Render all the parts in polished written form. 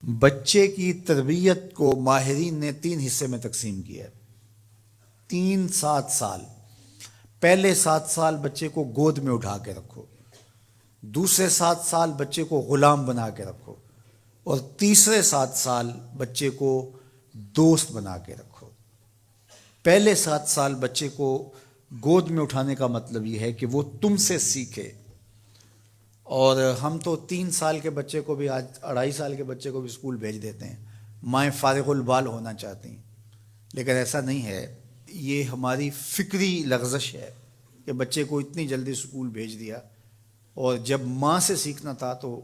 بچے کی تربیت کو ماہرین نے 3 حصے میں تقسیم کیا ہے۔ 3 7 سال۔ پہلے 7 سال بچے کو گود میں اٹھا کے رکھو، دوسرے 7 سال بچے کو غلام بنا کے رکھو، اور تیسرے 7 سال بچے کو دوست بنا کے رکھو۔ پہلے 7 سال بچے کو گود میں اٹھانے کا مطلب یہ ہے کہ وہ تم سے سیکھے، اور ہم تو 3 سال کے بچے کو بھی، آج 2.5 سال کے بچے کو بھی اسکول بھیج دیتے ہیں، مائیں فارغ البال ہونا چاہتی ہیں، لیکن ایسا نہیں ہے۔ یہ ہماری فکری لغزش ہے کہ بچے کو اتنی جلدی اسکول بھیج دیا، اور جب ماں سے سیکھنا تھا تو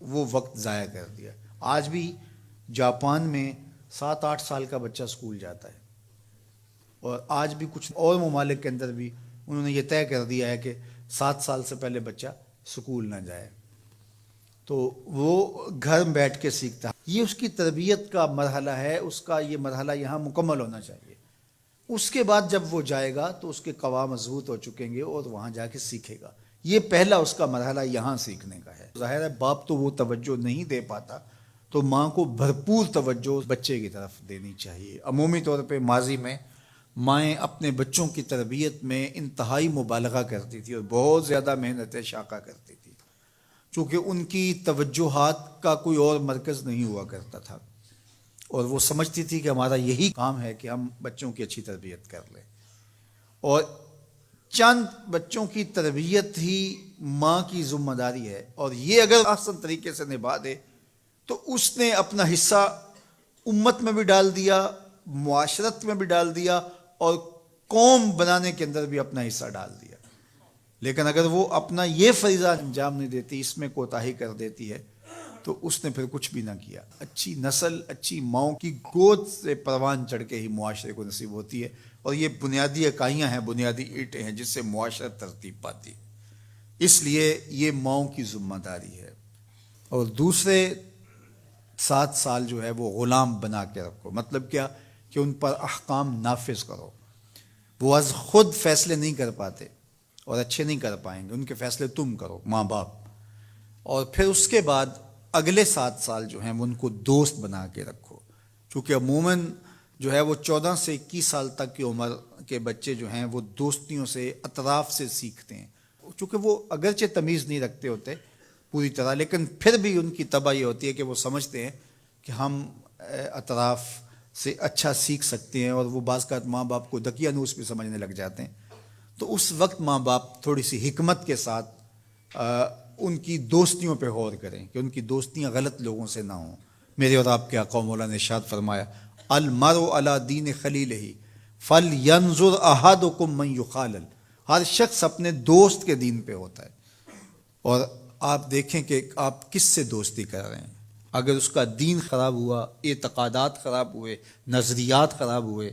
وہ وقت ضائع کر دیا۔ آج بھی جاپان میں 7 8 سال کا بچہ اسکول جاتا ہے، اور آج بھی کچھ اور ممالک کے اندر بھی انہوں نے یہ طے کر دیا ہے کہ 7 سال سے پہلے بچہ سکول نہ جائے، تو وہ گھر میں بیٹھ کے سیکھتا ہے۔ یہ اس کی تربیت کا مرحلہ ہے، اس کا یہ مرحلہ یہاں مکمل ہونا چاہیے۔ اس کے بعد جب وہ جائے گا تو اس کے قواعد مضبوط ہو چکیں گے اور وہاں جا کے سیکھے گا۔ یہ پہلا اس کا مرحلہ یہاں سیکھنے کا ہے۔ ظاہر ہے باپ تو وہ توجہ نہیں دے پاتا، تو ماں کو بھرپور توجہ بچے کی طرف دینی چاہیے۔ عمومی طور پہ ماضی میں مائیں اپنے بچوں کی تربیت میں انتہائی مبالغہ کرتی تھی اور بہت زیادہ محنت شاقہ کرتی تھی، چونکہ ان کی توجہات کا کوئی اور مرکز نہیں ہوا کرتا تھا، اور وہ سمجھتی تھی کہ ہمارا یہی کام ہے کہ ہم بچوں کی اچھی تربیت کر لیں، اور چند بچوں کی تربیت ہی ماں کی ذمہ داری ہے، اور یہ اگر احسن طریقے سے نبھا دے تو اس نے اپنا حصہ امت میں بھی ڈال دیا، معاشرت میں بھی ڈال دیا، اور قوم بنانے کے اندر بھی اپنا حصہ ڈال دیا۔ لیکن اگر وہ اپنا یہ فریضہ انجام نہیں دیتی، اس میں کوتاہی کر دیتی ہے، تو اس نے پھر کچھ بھی نہ کیا۔ اچھی نسل اچھی ماؤں کی گود سے پروان چڑھ کے ہی معاشرے کو نصیب ہوتی ہے، اور یہ بنیادی اکائیاں ہیں، بنیادی اینٹیں ہیں جس سے معاشرت ترتیب پاتی ہے۔ اس لیے یہ ماؤں کی ذمہ داری ہے۔ اور دوسرے 7 سال جو ہے وہ غلام بنا کے رکھو۔ مطلب کیا؟ کہ ان پر احکام نافذ کرو۔ وہ از خود فیصلے نہیں کر پاتے اور اچھے نہیں کر پائیں گے، ان کے فیصلے تم کرو، ماں باپ۔ اور پھر اس کے بعد اگلے 7 سال جو ہیں وہ ان کو دوست بنا کے رکھو، چونکہ عموماً جو ہے وہ 14 سے 21 سال تک کی عمر کے بچے جو ہیں وہ دوستیوں سے، اطراف سے سیکھتے ہیں، چونکہ وہ اگرچہ تمیز نہیں رکھتے ہوتے پوری طرح، لیکن پھر بھی ان کی طبع یہ ہوتی ہے کہ وہ سمجھتے ہیں کہ ہم اطراف سے اچھا سیکھ سکتے ہیں، اور وہ بعض کا ماں باپ کو دقیانوس بھی سمجھنے لگ جاتے ہیں۔ تو اس وقت ماں باپ تھوڑی سی حکمت کے ساتھ ان کی دوستیوں پہ غور کریں کہ ان کی دوستیاں غلط لوگوں سے نہ ہوں۔ میرے اور آپ کے آقا مولا نے ارشاد فرمایا، المرء علی دین خلیلہ فلینظر احدکم من یخالل۔ ہر شخص اپنے دوست کے دین پہ ہوتا ہے، اور آپ دیکھیں کہ آپ کس سے دوستی کر رہے ہیں۔ اگر اس کا دین خراب ہوا، اعتقادات خراب ہوئے، نظریات خراب ہوئے،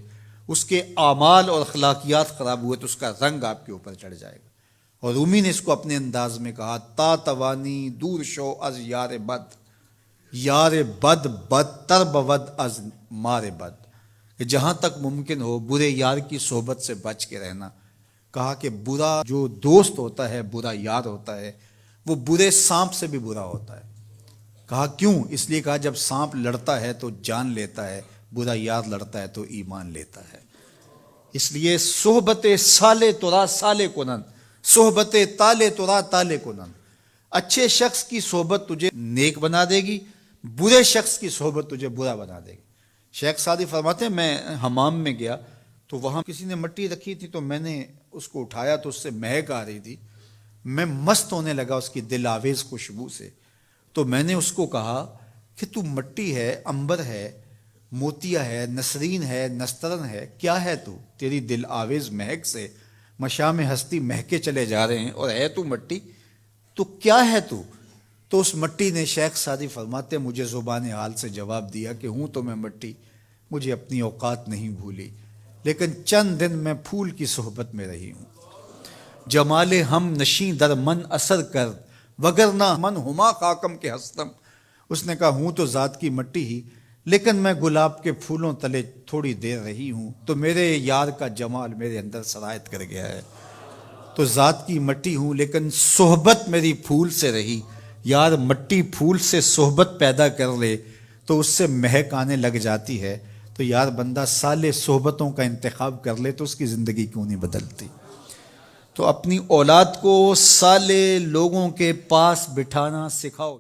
اس کے اعمال اور اخلاقیات خراب ہوئے، تو اس کا رنگ آپ کے اوپر چڑھ جائے گا۔ اور رومی نے اس کو اپنے انداز میں کہا، تا توانی دور شو از یار بد، یار بد بدتر بود از مار بد، کہ جہاں تک ممکن ہو برے یار کی صحبت سے بچ کے رہنا۔ کہا کہ برا جو دوست ہوتا ہے، برا یار ہوتا ہے، وہ برے سانپ سے بھی برا ہوتا ہے۔ کہا کیوں؟ اس لیے کہا جب سانپ لڑتا ہے تو جان لیتا ہے، برا یار لڑتا ہے تو ایمان لیتا ہے۔ اس لیے صحبت سالے ترا سالے کنن، صحبت تالے ترا تالے کنن۔ اچھے شخص کی صحبت تجھے نیک بنا دے گی، برے شخص کی صحبت تجھے برا بنا دے گی۔ شیخ سعدی فرماتے ہیں، میں حمام میں گیا تو وہاں کسی نے مٹی رکھی تھی، تو میں نے اس کو اٹھایا تو اس سے مہک آ رہی تھی، میں مست ہونے لگا اس کی دل آویز خوشبو سے۔ تو میں نے اس کو کہا کہ تو مٹی ہے، عنبر ہے، موتیا ہے، نسرین ہے، نسترن ہے، کیا ہے تو؟ تیری دل آویز مہک سے مشام ہستی مہکے چلے جا رہے ہیں، اور ہے تو مٹی، تو کیا ہے تو؟ تو اس مٹی نے، شیخ سعدی فرماتے ہیں، مجھے زبان حال سے جواب دیا کہ ہوں تو میں مٹی، مجھے اپنی اوقات نہیں بھولی، لیکن چند دن میں پھول کی صحبت میں رہی ہوں۔ جمال ہم نشیں در من اثر کر، وگرنہ من ہما خاکم کے ہستم۔ اس نے کہا ہوں تو ذات کی مٹی ہی، لیکن میں گلاب کے پھولوں تلے تھوڑی دیر رہی ہوں تو میرے یار کا جمال میرے اندر سرایت کر گیا ہے۔ تو ذات کی مٹی ہوں لیکن صحبت میری پھول سے رہی۔ یار مٹی پھول سے صحبت پیدا کر لے تو اس سے مہک آنے لگ جاتی ہے، تو یار بندہ صالح صحبتوں کا انتخاب کر لے تو اس کی زندگی کیوں نہیں بدلتی؟ تو اپنی اولاد کو صالح لوگوں کے پاس بٹھانا سکھاؤ۔